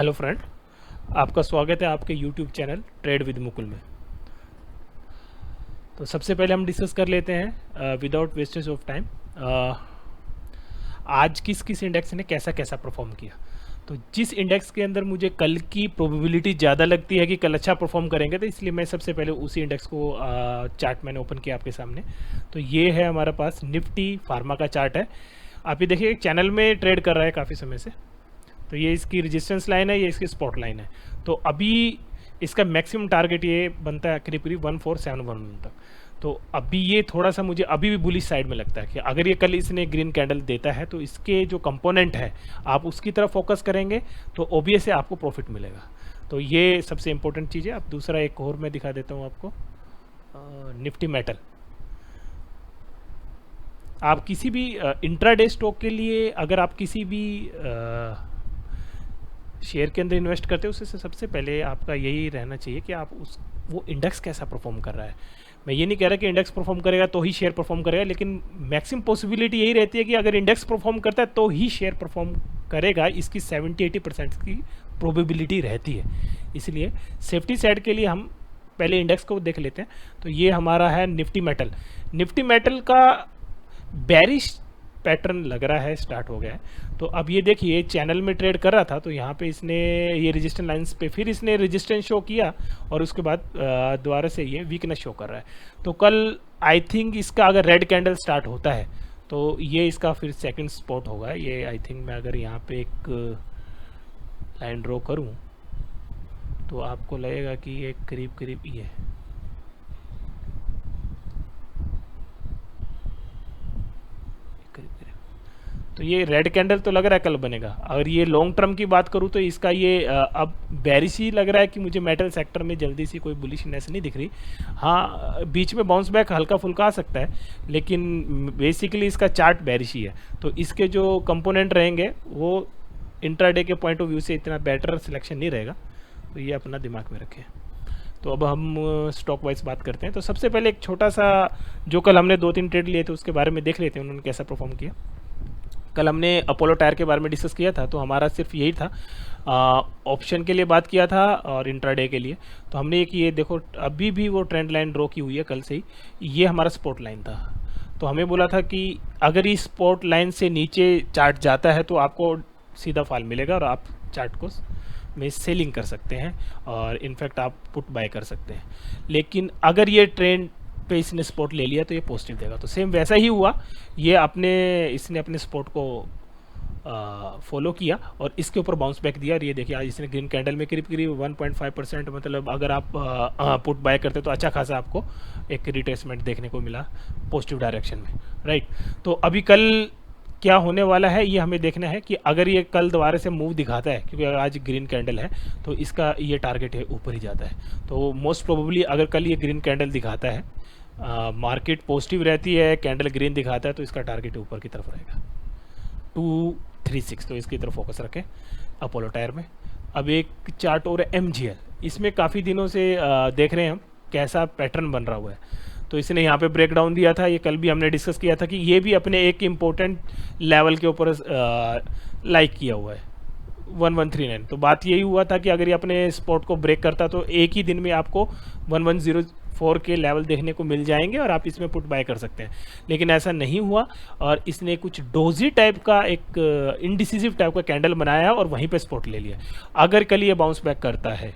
Hello friend, आपका स्वागत है आपके YouTube channel trade with Mukul में। तो सबसे पहले हम डिस्कस कर लेते हैं विदाउट वेस्टेज ऑफ टाइम, आज किस किस इंडेक्स ने कैसा कैसा परफॉर्म किया। तो जिस इंडेक्स के अंदर मुझे कल की प्रोबेबिलिटी ज़्यादा लगती है कि कल अच्छा परफॉर्म करेंगे, तो इसलिए मैं सबसे पहले उसी इंडेक्स को चार्ट मैंने ओपन किया आपके सामने। तो ये है हमारे पास निफ्टी फार्मा का चार्ट है। आप ये देखिए चैनल में ट्रेड कर रहा है काफ़ी समय से। तो ये इसकी रेजिस्टेंस लाइन है, ये इसकी स्पॉट लाइन है। तो अभी इसका मैक्सिमम टारगेट ये बनता है करीब करीब 1471 तक। तो अभी ये थोड़ा सा मुझे अभी भी बुलिश साइड में लगता है कि अगर ये कल इसने ग्रीन कैंडल देता है तो इसके जो कंपोनेंट है आप उसकी तरफ फोकस करेंगे तो ओबीएस से आपको प्रॉफिट मिलेगा। तो ये सबसे इंपॉर्टेंट चीज़ है। अब दूसरा एक और मैं दिखा देता हूँ आपको, निफ्टी मेटल। आप किसी भी इंट्राडे स्टॉक के लिए अगर आप किसी भी शेयर के अंदर इन्वेस्ट करते हो उससे सबसे पहले आपका यही रहना चाहिए कि आप उस वो इंडेक्स कैसा परफॉर्म कर रहा है। मैं ये नहीं कह रहा कि इंडेक्स परफॉर्म करेगा तो ही शेयर परफॉर्म करेगा, लेकिन मैक्सिमम पॉसिबिलिटी यही रहती है कि अगर इंडेक्स परफॉर्म करता है तो ही शेयर परफॉर्म करेगा। इसकी 70-80% की प्रोबेबिलिटी रहती है। इसलिए सेफ्टी साइड के लिए हम पहले इंडेक्स को देख लेते हैं। तो ये हमारा है निफ्टी मेटल। निफ्टी मेटल का बेरिश पैटर्न लग रहा है स्टार्ट हो गया है। तो अब ये देखिए चैनल में ट्रेड कर रहा था, तो यहाँ पे इसने ये रेजिस्टेंस लाइंस पे फिर इसने रेजिस्टेंस शो किया और उसके बाद दोबारा से ये वीकनेस शो कर रहा है। तो कल आई थिंक इसका अगर रेड कैंडल स्टार्ट होता है तो ये इसका फिर सेकंड स्पॉट होगा। ये आई थिंक मैं अगर यहाँ पे एक लाइन ड्रॉ करूँ तो आपको लगेगा कि ये करीब करीब ये है। तो ये रेड कैंडल तो लग रहा है कल बनेगा। अगर ये लॉन्ग टर्म की बात करूँ तो इसका ये अब बेरिश ही लग रहा है कि मुझे मेटल सेक्टर में जल्दी सी कोई बुलिशनेस नहीं दिख रही। हाँ, बीच में बाउंस बैक हल्का फुल्का आ सकता है, लेकिन बेसिकली इसका चार्ट बेरिश ही है। तो इसके जो कंपोनेंट रहेंगे वो इंट्राडे के पॉइंट ऑफ व्यू से इतना बेटर सिलेक्शन नहीं रहेगा। तो ये अपना दिमाग में रखें। तो अब हम स्टॉक वाइज बात करते हैं। तो सबसे पहले एक छोटा सा जो कल हमने 2-3 ट्रेड लिए थे उसके बारे में देख लेते हैं उन्होंने कैसा परफॉर्म किया। कल हमने अपोलो टायर के बारे में डिस्कस किया था, तो हमारा सिर्फ यही था, ऑप्शन के लिए बात किया था और इंट्राडे के लिए। तो हमने एक ये देखो अभी भी वो ट्रेंड लाइन ड्रॉ की हुई है कल से ही। ये हमारा स्पॉट लाइन था। तो हमें बोला था कि अगर इस स्पॉट लाइन से नीचे चार्ट जाता है तो आपको सीधा फॉल मिलेगा और आप चार्ट को में सेलिंग कर सकते हैं और इनफैक्ट आप पुट बाय कर सकते हैं। लेकिन अगर ये ट्रेंड पे इसने स्पॉट ले लिया तो ये पॉजिटिव देगा। तो सेम वैसा ही हुआ। ये इसने अपने स्पॉट को फॉलो किया और इसके ऊपर बाउंस बैक दिया। और ये देखिए आज इसने ग्रीन कैंडल में करीब करीब 1.5%, मतलब अगर आप पुट बाय करते तो अच्छा खासा आपको एक रिट्रेसमेंट देखने को मिला पॉजिटिव डायरेक्शन में, राइट। तो अभी कल क्या होने वाला है ये हमें देखना है कि अगर ये कल दोबारा से मूव दिखाता है, क्योंकि आज ग्रीन कैंडल है तो इसका ये टारगेट है ऊपर ही जाता है। तो मोस्ट प्रोबेबली अगर कल ये ग्रीन कैंडल दिखाता है, मार्केट पॉजिटिव रहती है, कैंडल ग्रीन दिखाता है, तो इसका टारगेट ऊपर की तरफ रहेगा 236। तो इसकी तरफ फोकस रखें अपोलो टायर में। अब एक चार्ट और है MGL। इसमें काफ़ी दिनों से देख रहे हैं हम कैसा पैटर्न बन रहा हुआ है। तो इसने यहाँ पे ब्रेक डाउन दिया था। ये कल भी हमने डिस्कस किया था कि ये भी अपने एक इम्पोर्टेंट लेवल के ऊपर लाइक किया हुआ है 1139। तो बात यही हुआ था कि अगर ये अपने स्पॉट को ब्रेक करता तो एक ही दिन में आपको 1104 के लेवल देखने को मिल जाएंगे और आप इसमें पुट बाय कर सकते हैं। लेकिन ऐसा नहीं हुआ और इसने कुछ डोजी टाइप का एक इनडिसिसिव टाइप का कैंडल बनाया और वहीं पे स्पॉट ले लिया। अगर कल ये बाउंस बैक करता है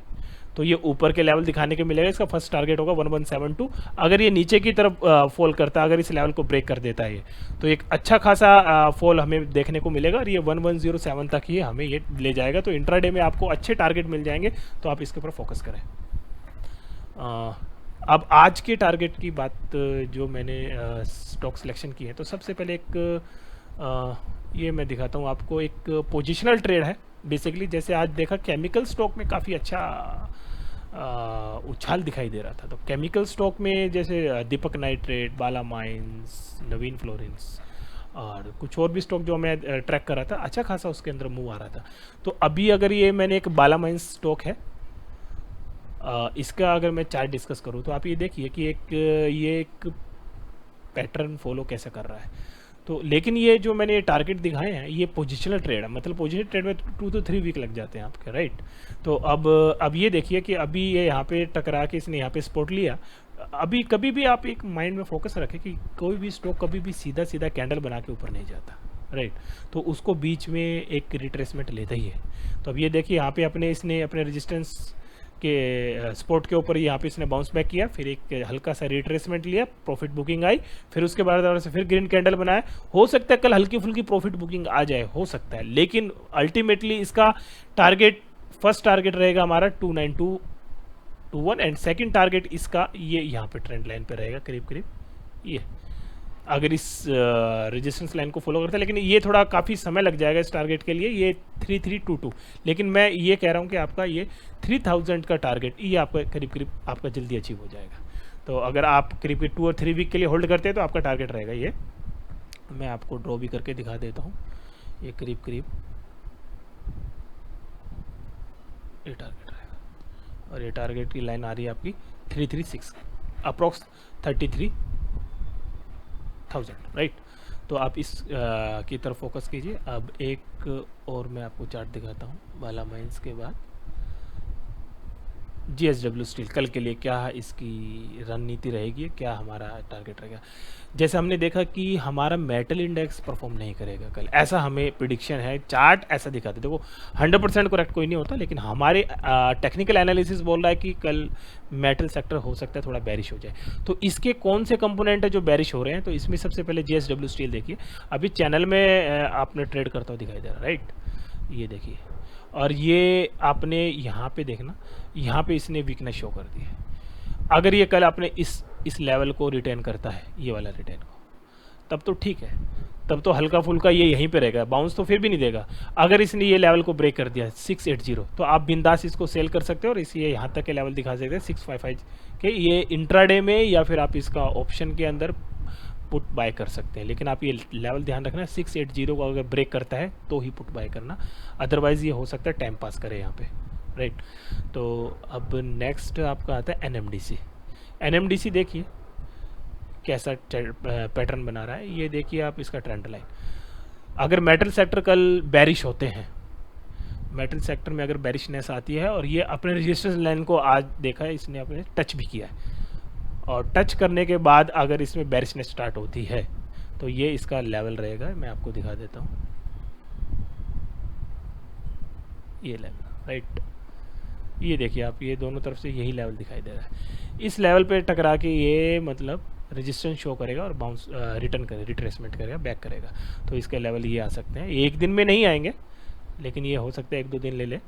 तो ये ऊपर के लेवल दिखाने के मिलेगा। इसका फर्स्ट टारगेट होगा 1172। अगर ये नीचे की तरफ फॉल करता है, अगर इस लेवल को ब्रेक कर देता है ये, तो एक अच्छा खासा फॉल हमें देखने को मिलेगा और ये 1107 तक ही हमें ये ले जाएगा। तो इंट्राडे में आपको अच्छे टारगेट मिल जाएंगे, तो आप इसके ऊपर फोकस करें। अब आज के टारगेट की बात जो मैंने स्टॉक सिलेक्शन की है, तो सबसे पहले एक ये मैं दिखाता हूँ आपको। एक पोजिशनल ट्रेड है बेसिकली। जैसे आज देखा केमिकल स्टॉक में काफ़ी अच्छा उछाल दिखाई दे रहा था। तो केमिकल स्टॉक में जैसे दीपक नाइट्रेट, बाला माइंस, नवीन फ्लोरेंस और कुछ और भी स्टॉक जो मैं ट्रैक कर रहा था, अच्छा खासा उसके अंदर मूव आ रहा था। तो अभी अगर ये मैंने एक बाला माइंस स्टॉक है, इसका अगर मैं चार्ट डिस्कस करूँ तो आप ये देखिए कि ये एक पैटर्न फॉलो कैसे कर रहा है। तो लेकिन ये जो मैंने ये टारगेट दिखाए हैं ये पोजिशनल ट्रेड है, मतलब पोजिशनल ट्रेड में 2 to 3 वीक लग जाते हैं आपके, राइट। तो अब ये देखिए कि अभी ये यहाँ पे टकरा के इसने यहाँ पे सपोर्ट लिया। अभी कभी भी आप एक माइंड में फोकस रखें कि कोई भी स्टॉक कभी भी सीधा सीधा कैंडल बना के ऊपर नहीं जाता, राइट। तो उसको बीच में एक रिट्रेसमेंट लेता ही है। तो अब ये देखिए यहाँ पे इसने अपने रेजिस्टेंस के सपोर्ट के ऊपर यहाँ पे इसने बाउंस बैक किया, फिर एक हल्का सा रिट्रेसमेंट लिया, प्रॉफिट बुकिंग आई, फिर उसके बाद से फिर ग्रीन कैंडल बनाया। हो सकता है कल हल्की फुल्की प्रॉफिट बुकिंग आ जाए, हो सकता है, लेकिन अल्टीमेटली इसका टारगेट, फर्स्ट टारगेट रहेगा हमारा 29221 एंड सेकंड टारगेट इसका ये यहाँ पे ट्रेंड लाइन पे रहेगा करीब करीब ये, अगर इस रेजिस्टेंस लाइन को फॉलो करता है। लेकिन ये थोड़ा काफ़ी समय लग जाएगा इस टारगेट के लिए, ये 3322, लेकिन मैं ये कह रहा हूँ कि आपका ये 3000 का टारगेट ये आपका करीब करीब आपका जल्दी अचीव हो जाएगा। तो अगर आप करीब करीब 2 और 3 वीक के लिए होल्ड करते हैं तो आपका टारगेट रहेगा ये, मैं आपको ड्रॉ भी करके दिखा देता हूँ। ये करीब करीब ये टारगेट रहेगा और ये टारगेट की लाइन आ रही है आपकी 336 अप्रॉक्स 33,000, राइट। तो आप इस की तरफ फोकस कीजिए। अब एक और मैं आपको चार्ट दिखाता हूँ बाला माइंस के बाद। JSW स्टील कल के लिए क्या इसकी रणनीति रहेगी, क्या हमारा टारगेट रहेगा। जैसे हमने देखा कि हमारा मेटल इंडेक्स परफॉर्म नहीं करेगा कल, ऐसा हमें प्रिडिक्शन है, चार्ट ऐसा दिखाते। देखो 100% करेक्ट कोई नहीं होता, लेकिन हमारे टेक्निकल एनालिसिस बोल रहा है कि कल मेटल सेक्टर हो सकता है थोड़ा बेरिश हो जाए। तो इसके कौन से कंपोनेंट है जो बेरिश हो रहे हैं, तो इसमें सबसे पहले JSW स्टील देखिए, अभी चैनल में आपने ट्रेड करता हुआ दिखाई दे रहा है, राइट। ये देखिए, और ये आपने यहाँ पे देखना, यहाँ पे इसने वीकनेस शो कर दी है। अगर ये कल आपने इस लेवल को रिटेन करता है, ये वाला रिटेन को, तब तो ठीक है, तब तो हल्का फुल्का ये यहीं पे रहेगा, बाउंस तो फिर भी नहीं देगा। अगर इसने ये लेवल को ब्रेक कर दिया 680, तो आप बिंदास इसको सेल कर सकते हो और इसी यहाँ तक के लेवल दिखा सकते हैं 655 के, ये इंट्राडे में या फिर आप इसका ऑप्शन के अंदर पुट बाय कर सकते हैं। लेकिन आप ये लेवल ध्यान रखना, 680 को अगर ब्रेक करता है तो ही पुट बाय करना, अदरवाइज़ ये हो सकता है टाइम पास करे यहाँ पे, राइट। तो अब नेक्स्ट आपका आता है NMDC। NMDC देखिए कैसा पैटर्न बना रहा है, ये देखिए आप इसका ट्रेंड लाइन। अगर मेटल सेक्टर कल बैरिश होते हैं, मेटल सेक्टर में अगर बैरिशनेस आती है और ये अपने रेजिस्टेंस लाइन को आज देखा है इसने अपने टच भी किया है, और टच करने के बाद अगर इसमें बैरिशनेस स्टार्ट होती है तो ये इसका लेवल रहेगा, मैं आपको दिखा देता हूँ, ये लेवल, राइट। ये देखिए आप, ये दोनों तरफ से यही लेवल दिखाई दे रहा है। इस लेवल पे टकरा के ये मतलब रेजिस्टेंस शो करेगा और बाउंस रिटर्न करेगा, रिट्रेसमेंट करेगा, बैक करेगा। तो इसके लेवल ये आ सकते हैं, एक दिन में नहीं आएंगे, लेकिन ये हो सकता है 1-2 दिन ले ले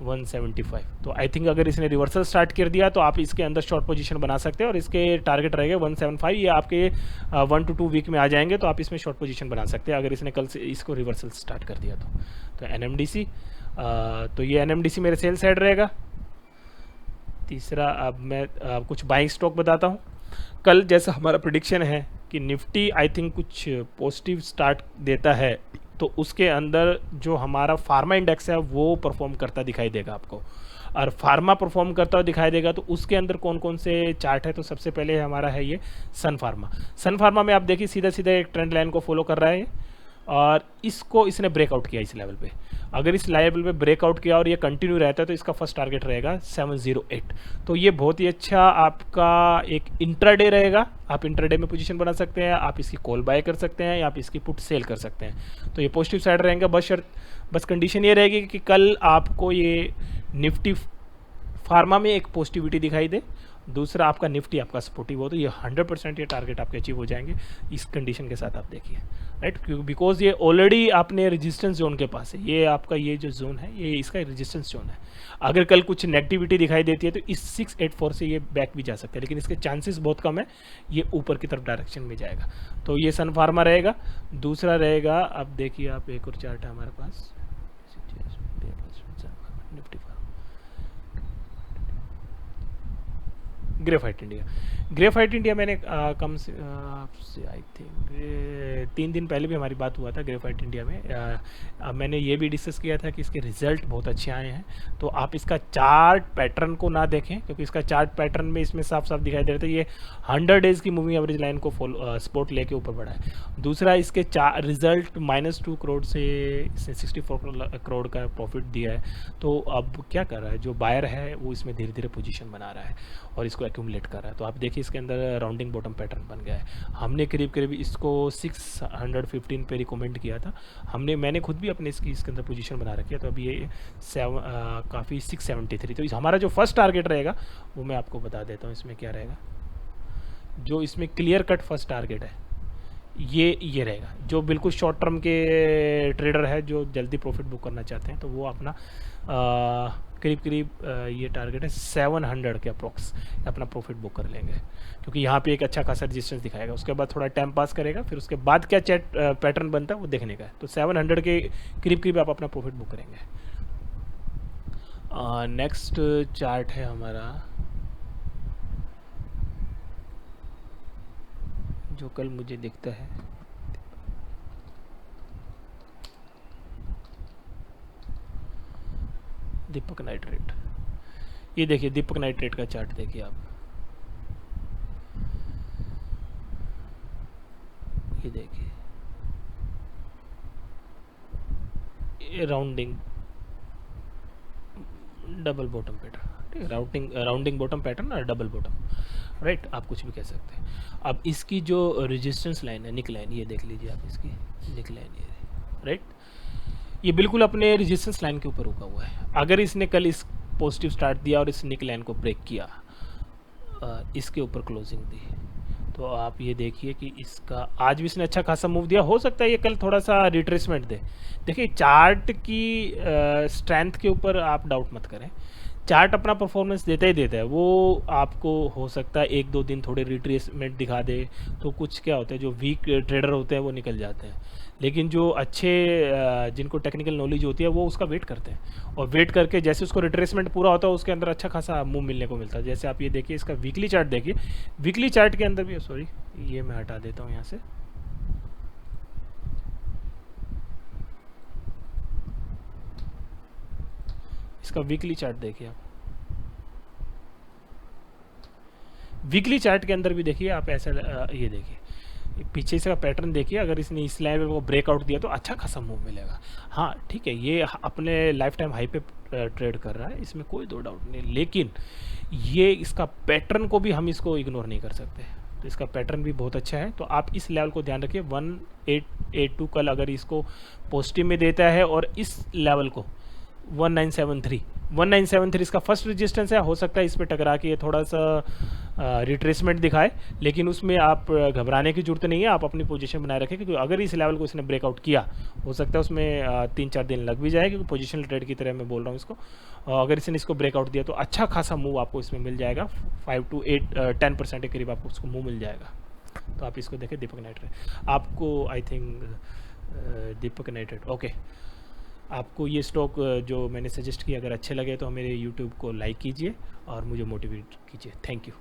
175। तो आई थिंक अगर इसने रिवर्सल स्टार्ट कर दिया तो आप इसके अंदर शॉर्ट पोजीशन बना सकते हैं और इसके टारगेट रहेगा 175। ये आपके 1 to 2 वीक में आ जाएंगे, तो आप इसमें शॉर्ट पोजीशन बना सकते हैं अगर इसने कल से इसको रिवर्सल स्टार्ट कर दिया तो NMDC, तो ये NMDC मेरे सेल साइड रहेगा। तीसरा, अब मैं कुछ बाइंग स्टॉक बताता हूँ। कल जैसा हमारा प्रिडिक्शन है कि निफ्टी आई थिंक कुछ पॉजिटिव स्टार्ट देता है, तो उसके अंदर जो हमारा फार्मा इंडेक्स है वो परफॉर्म करता दिखाई देगा आपको, और फार्मा परफॉर्म करता हुआ दिखाई देगा। तो उसके अंदर कौन कौन से चार्ट है, तो सबसे पहले हमारा है ये सन फार्मा में आप देखिए सीधा सीधा एक ट्रेंड लाइन को फॉलो कर रहा है, और इसको इसने ब्रेकआउट किया इस लेवल पे। अगर इस लेवल पे ब्रेकआउट किया और ये कंटिन्यू रहता है तो इसका फर्स्ट टारगेट रहेगा 708। तो ये बहुत ही अच्छा आपका एक इंट्राडे रहेगा, आप इंट्राडे में पोजीशन बना सकते हैं, आप इसकी कॉल बाय कर सकते हैं या आप इसकी पुट सेल कर सकते हैं। तो ये पॉजिटिव साइड रहेंगे, बस कंडीशन ये रहेगी कि कल आपको ये निफ्टी फार्मा में एक पॉजिटिविटी दिखाई दे, दूसरा आपका निफ्टी आपका सपोर्टिव हो, तो ये 100% ये टारगेट आपके अचीव हो जाएंगे इस कंडीशन के साथ। आप देखिए, राइट, क्योंकि बिकॉज ये ऑलरेडी आपने रेजिस्टेंस जोन के पास है, ये आपका ये जो जोन है ये इसका रेजिस्टेंस जोन है। अगर कल कुछ नेगेटिविटी दिखाई देती है तो इस 684 से ये बैक भी जा सकता है, लेकिन इसके चांसेस बहुत कम है, ये ऊपर की तरफ डायरेक्शन में जाएगा। तो ये सन फार्मा रहेगा। दूसरा रहेगा, अब देखिए आप एक और चार्ट है हमारे पास, Nifty Graphite India. Graphite India मैंने कम से आपसे आई थिंक 3 दिन पहले भी हमारी बात हुआ था ग्रेफाइट इंडिया में। मैंने ये भी डिस्कस किया था कि इसके रिजल्ट बहुत अच्छे आए हैं। तो आप इसका चार्ट पैटर्न को ना देखें, क्योंकि इसका चार्ट पैटर्न में इसमें साफ साफ दिखाई दे रहा था ये 100 डेज़ की मूविंग एवरेज लाइन को फॉलो सपोर्ट लेके ऊपर बढ़ा है। दूसरा, इसके रिजल्ट -2 करोड़ से इसने 64 करोड़ का प्रॉफिट दिया है। तो अब क्या कर रहा है, जो बायर है वो इसमें धीरे धीरे पोजीशन बना रहा है और इसको एक्यूमुलेट कर रहा है। तो आप देखिए इसके अंदर राउंडिंग बॉटम पैटर्न बन गया है। हमने करीब करीब इसको 615 पे रिकमेंड किया था। मैंने खुद भी अपने इसके अंदर पोजीशन बना रखी है। तो अभी ये काफ़ी 673। तो हमारा जो फर्स्ट टारगेट रहेगा वो मैं आपको बता देता हूँ इसमें क्या रहेगा। जो इसमें क्लियर कट फर्स्ट टारगेट है ये रहेगा। जो बिल्कुल शॉर्ट टर्म के ट्रेडर है जो जल्दी प्रॉफिट बुक करना चाहते हैं, तो वो अपना करीब करीब ये टारगेट है 700 के अप्रॉक्स अपना प्रॉफिट बुक कर लेंगे, क्योंकि यहाँ पे एक अच्छा खासा रेजिस्टेंस दिखाएगा। उसके बाद थोड़ा टाइम पास करेगा, फिर उसके बाद क्या चैट पैटर्न बनता है वो देखने का है। तो 700 के करीब करीब आप अपना प्रॉफिट बुक करेंगे। नेक्स्ट चार्ट है हमारा, जो कल मुझे दिखता है, दीपक नाइट्रेट। ये देखिए दीपक नाइट्रेट का चार्ट देखिए आप, ये देखिए ये rounding double bottom pattern, rounding bottom pattern और डबल बॉटम, राइट, आप कुछ भी कह सकते हैं। अब इसकी जो रेजिस्टेंस लाइन है, निक लाइन, ये देख लीजिए आप, इसकी निक लाइन ये, राइट, ये बिल्कुल अपने रेजिस्टेंस लाइन के ऊपर रुका हुआ है। अगर इसने कल इस पॉजिटिव स्टार्ट दिया और इस निक लाइन को ब्रेक किया, इसके ऊपर क्लोजिंग दी, तो आप ये देखिए कि इसका आज भी इसने अच्छा खासा मूव दिया। हो सकता है ये कल थोड़ा सा रिट्रेसमेंट दे। देखिए चार्ट की स्ट्रेंथ के ऊपर आप डाउट मत करें, चार्ट अपना परफॉर्मेंस देता ही देता है। वो आपको हो सकता है 1-2 दिन थोड़े रिट्रेसमेंट दिखा दे, तो कुछ क्या होता है जो वीक ट्रेडर होते हैं वो निकल जाते हैं, लेकिन जो अच्छे जिनको टेक्निकल नॉलेज होती है वो उसका वेट करते हैं, और वेट करके जैसे उसको रिट्रेसमेंट पूरा होता है उसके अंदर अच्छा खासा मूव मिलने को मिलता है। जैसे आप ये देखिए इसका वीकली चार्ट देखिए, वीकली चार्ट के अंदर भी, सॉरी ये मैं हटा देता हूँ यहाँ से, इसका वीकली चार्ट देखिए आप, वीकली चार्ट के अंदर भी देखिए आप ऐसा ये देखिए पीछे से का पैटर्न देखिए। अगर इसने इस लेवल को ब्रेकआउट दिया तो अच्छा खासा मूव मिलेगा। हाँ ठीक है, ये अपने लाइफ टाइम हाई पे ट्रेड कर रहा है, इसमें कोई दो डाउट नहीं, लेकिन ये इसका पैटर्न को भी हम इसको इग्नोर नहीं कर सकते। तो इसका पैटर्न भी बहुत अच्छा है, तो आप इस लेवल को ध्यान रखिए। 1882 कल अगर इसको पॉजिटिव में देता है और इस लेवल को 1973 इसका फर्स्ट रेजिस्टेंस है। हो सकता है इस पर टकरा के ये थोड़ा सा रिट्रेसमेंट दिखाए, लेकिन उसमें आप घबराने की जरूरत नहीं है। आप अपनी पोजीशन बनाए रखें, क्योंकि अगर इस लेवल को इसने ब्रेकआउट किया, हो सकता है उसमें 3-4 दिन लग भी जाए, क्योंकि पोजीशनल ट्रेड की तरह मैं बोल रहा हूँ इसको। अगर इसने इसको ब्रेकआउट दिया तो अच्छा खासा मूव आपको इसमें मिल जाएगा, 5 to 10% के करीब आपको उसको मूव मिल जाएगा। तो आप इसको देखें, दीपक नाइट्रेट आपको, I think Deepak nitrate, okay. आपको ये स्टॉक जो मैंने सजेस्ट किया अगर अच्छे लगे तो मेरे यूट्यूब को लाइक कीजिए और मुझे मोटिवेट कीजिए। Thank you.